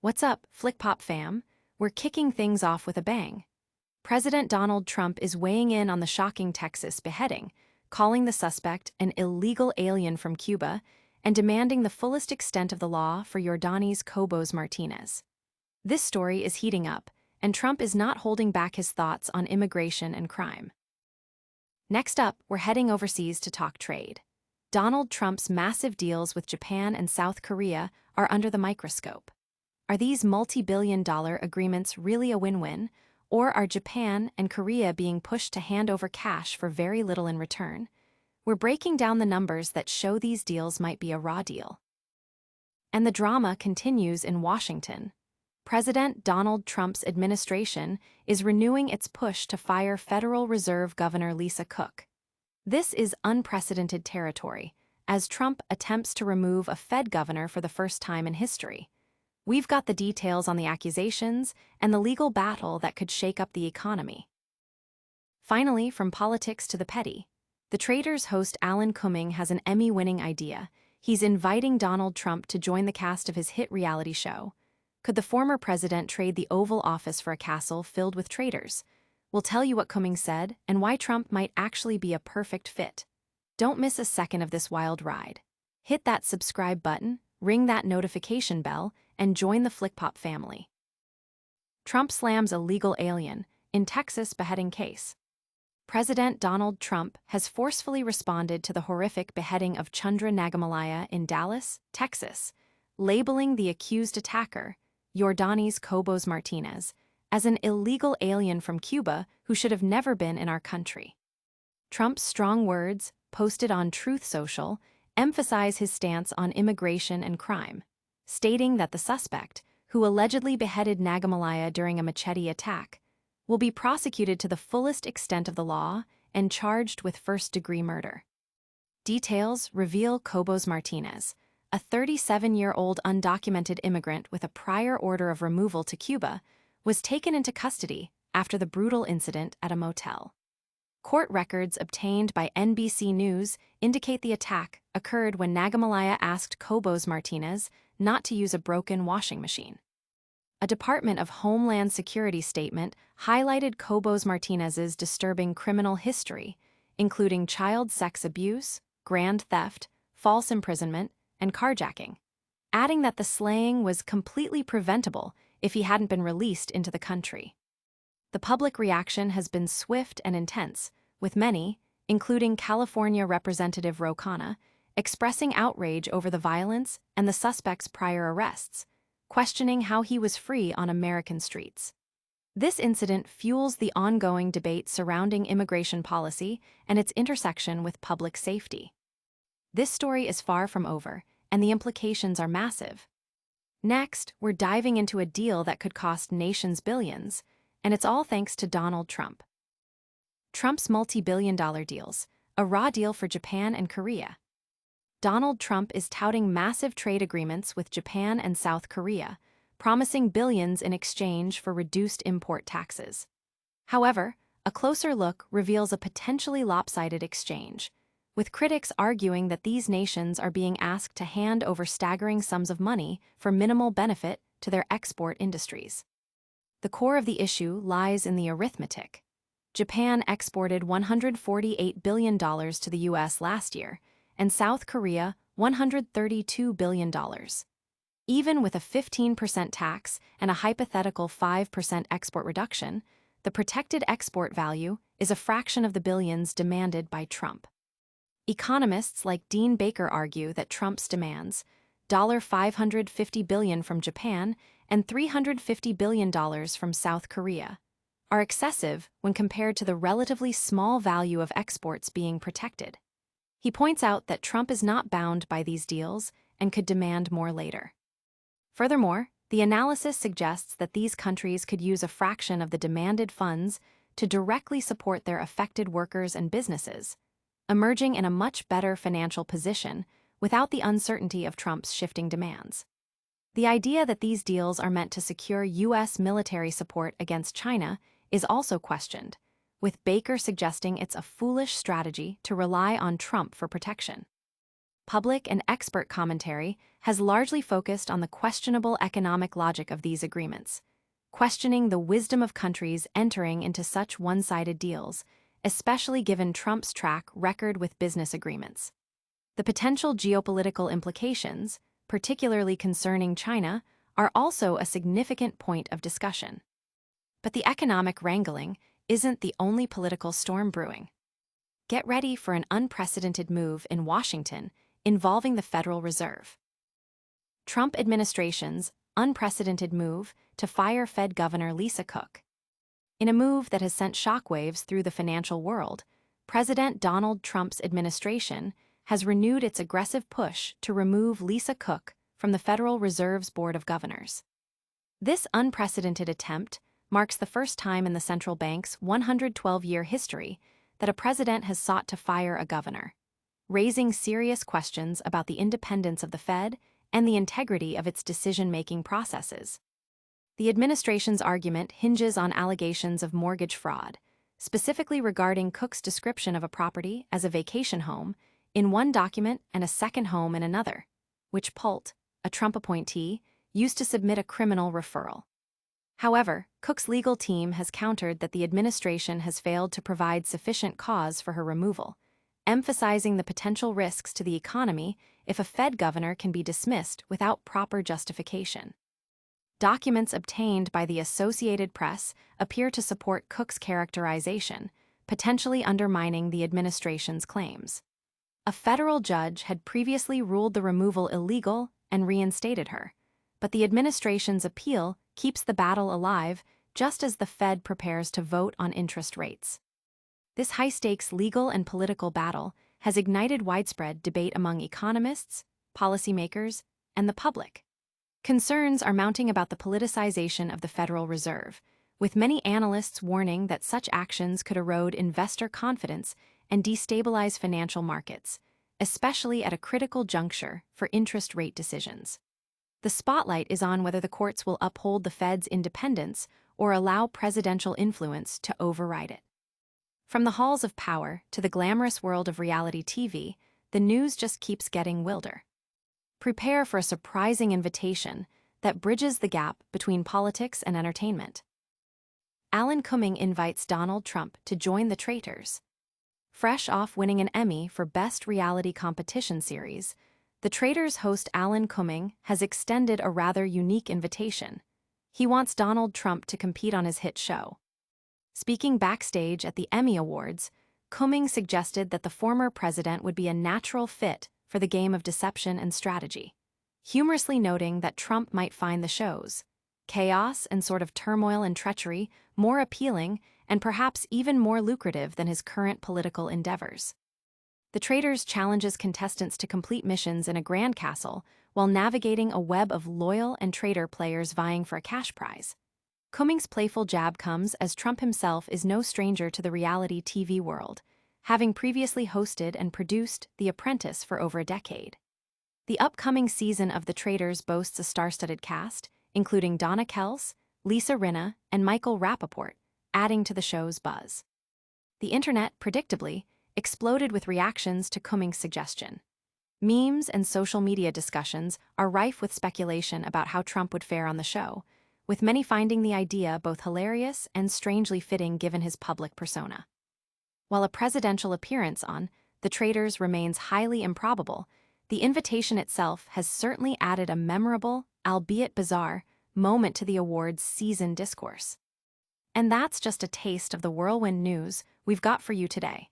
What's up, FlickPop fam? We're kicking things off with a bang. President Donald Trump is weighing in on the shocking Texas beheading, calling the suspect an illegal alien from Cuba and demanding the fullest extent of the law for Jordani's Cobos-Martinez. This story is heating up, and Trump is not holding back his thoughts on immigration and crime. Next up, we're heading overseas to talk trade. Donald Trump's massive deals with Japan and South Korea are under the microscope. Are these multi-billion-dollar agreements really a win-win, or are Japan and Korea being pushed to hand over cash for very little in return? We're breaking down the numbers that show these deals might be a raw deal. And the drama continues in Washington. President Donald Trump's administration is renewing its push to fire Federal Reserve Governor Lisa Cook. This is unprecedented territory, as Trump attempts to remove a Fed governor for the first time in history. We've got the details on the accusations and the legal battle that could shake up the economy. Finally, from politics to the petty, the Traitors host Alan Cumming has an Emmy-winning idea. He's inviting Donald Trump to join the cast of his hit reality show. Could the former president trade the Oval Office for a castle filled with traitors? We'll tell you what Cumming said and why Trump might actually be a perfect fit. Don't miss a second of this wild ride. Hit that subscribe button, ring that notification bell, and join the FlickPop family. Trump slams a legal alien in Texas beheading case. President Donald Trump has forcefully responded to the horrific beheading of Chandra Nagamalaya in Dallas, Texas, labeling the accused attacker, Jordani's Cobos-Martinez, as an illegal alien from Cuba who should have never been in our country. Trump's strong words, posted on Truth Social, emphasize his stance on immigration and crime, stating that the suspect, who allegedly beheaded Nagamalaya during a machete attack, will be prosecuted to the fullest extent of the law and charged with first-degree murder. Details reveal Cobos-Martinez, a 37-year-old undocumented immigrant with a prior order of removal to Cuba, was taken into custody after the brutal incident at a motel. Court records obtained by NBC News indicate the attack occurred when Nagamalaya asked Cobos-Martinez not to use a broken washing machine. A Department of Homeland Security statement highlighted Cobos-Martinez's disturbing criminal history, including child sex abuse, grand theft, false imprisonment, and carjacking, adding that the slaying was completely preventable if he hadn't been released into the country. The public reaction has been swift and intense, with many, including California Representative Ro Khanna, expressing outrage over the violence and the suspect's prior arrests, questioning how he was free on American streets. This incident fuels the ongoing debate surrounding immigration policy and its intersection with public safety. This story is far from over, and the implications are massive. Next, we're diving into a deal that could cost nations billions, and it's all thanks to Donald Trump. Trump's multi-billion-dollar deals, a raw deal for Japan and Korea. Donald Trump is touting massive trade agreements with Japan and South Korea, promising billions in exchange for reduced import taxes. However, a closer look reveals a potentially lopsided exchange, with critics arguing that these nations are being asked to hand over staggering sums of money for minimal benefit to their export industries. The core of the issue lies in the arithmetic. Japan exported $148 billion to the U.S. last year, and South Korea $132 billion. Even with a 15% tax and a hypothetical 5% export reduction, the protected export value is a fraction of the billions demanded by Trump. Economists like Dean Baker argue that Trump's demands, $550 billion from Japan and $350 billion from South Korea, are excessive when compared to the relatively small value of exports being protected. He points out that Trump is not bound by these deals and could demand more later. Furthermore, the analysis suggests that these countries could use a fraction of the demanded funds to directly support their affected workers and businesses, emerging in a much better financial position without the uncertainty of Trump's shifting demands. The idea that these deals are meant to secure U.S. military support against China is also questioned, with Baker suggesting it's a foolish strategy to rely on Trump for protection. public and expert commentary has largely focused on the questionable economic logic of these agreements, questioning the wisdom of countries entering into such one-sided deals, especially given Trump's track record with business agreements. The potential geopolitical implications, particularly concerning China, are also a significant point of discussion. But the economic wrangling isn't the only political storm brewing. Get ready for an unprecedented move in Washington involving the Federal Reserve. Trump administration's unprecedented move to fire Fed Governor Lisa Cook. In a move that has sent shockwaves through the financial world, President Donald Trump's administration has renewed its aggressive push to remove Lisa Cook from the Federal Reserve's Board of Governors. This unprecedented attempt marks the first time in the central bank's 112-year history that a president has sought to fire a governor, raising serious questions about the independence of the Fed and the integrity of its decision-making processes. The administration's argument hinges on allegations of mortgage fraud, specifically regarding Cook's description of a property as a vacation home in one document and a second home in another, which Pult, a Trump appointee, used to submit a criminal referral. However, Cook's legal team has countered that the administration has failed to provide sufficient cause for her removal, emphasizing the potential risks to the economy if a Fed governor can be dismissed without proper justification. Documents obtained by the Associated Press appear to support Cook's characterization, potentially undermining the administration's claims. A federal judge had previously ruled the removal illegal and reinstated her, but the administration's appeal keeps the battle alive just as the Fed prepares to vote on interest rates. This high-stakes legal and political battle has ignited widespread debate among economists, policymakers, and the public. Concerns are mounting about the politicization of the Federal Reserve, with many analysts warning that such actions could erode investor confidence and destabilize financial markets, especially at a critical juncture for interest rate decisions. The spotlight is on whether the courts will uphold the Fed's independence or allow presidential influence to override it. From the halls of power to the glamorous world of reality TV, the news just keeps getting wilder. Prepare for a surprising invitation that bridges the gap between politics and entertainment. Alan Cumming invites Donald Trump to join the Traitors. Fresh off winning an Emmy for Best Reality Competition Series, the Traitors host Alan Cumming has extended a rather unique invitation. He wants Donald Trump to compete on his hit show. Speaking backstage at the Emmy Awards, Cumming suggested that the former president would be a natural fit for the game of deception and strategy, humorously noting that Trump might find the show's chaos and sort of turmoil and treachery more appealing and perhaps even more lucrative than his current political endeavors. The Traitors challenges contestants to complete missions in a grand castle while navigating a web of loyal and traitor players vying for a cash prize. Cumming's playful jab comes as Trump himself is no stranger to the reality TV world, having previously hosted and produced The Apprentice for over a decade. The upcoming season of The Traitors boasts a star-studded cast, including Donna Kels, Lisa Rinna, and Michael Rappaport, adding to the show's buzz. The internet, predictably, exploded with reactions to Cumming's suggestion. Memes and social media discussions are rife with speculation about how Trump would fare on the show, with many finding the idea both hilarious and strangely fitting given his public persona. While a presidential appearance on The Traitors remains highly improbable, the invitation itself has certainly added a memorable, albeit bizarre, moment to the awards' season discourse. And that's just a taste of the whirlwind news we've got for you today.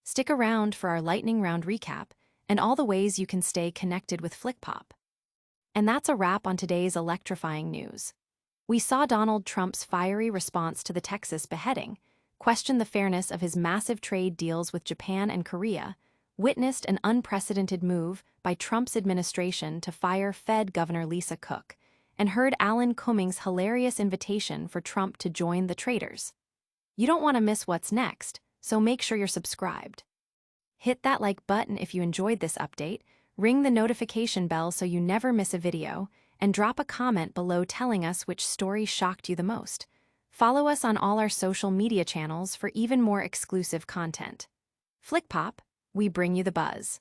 Stick around for our lightning round recap and all the ways you can stay connected with FlickPop. And that's a wrap on today's electrifying news. We saw Donald Trump's fiery response to the Texas beheading, questioned the fairness of his massive trade deals with Japan and Korea, witnessed an unprecedented move by Trump's administration to fire Fed Governor Lisa Cook, and heard Alan Cumming's hilarious invitation for Trump to join the Traitors. You don't want to miss what's next, so make sure you're subscribed. Hit that like button if you enjoyed this update, ring the notification bell so you never miss a video, and drop a comment below telling us which story shocked you the most. Follow us on all our social media channels for even more exclusive content. FlickPop, we bring you the buzz.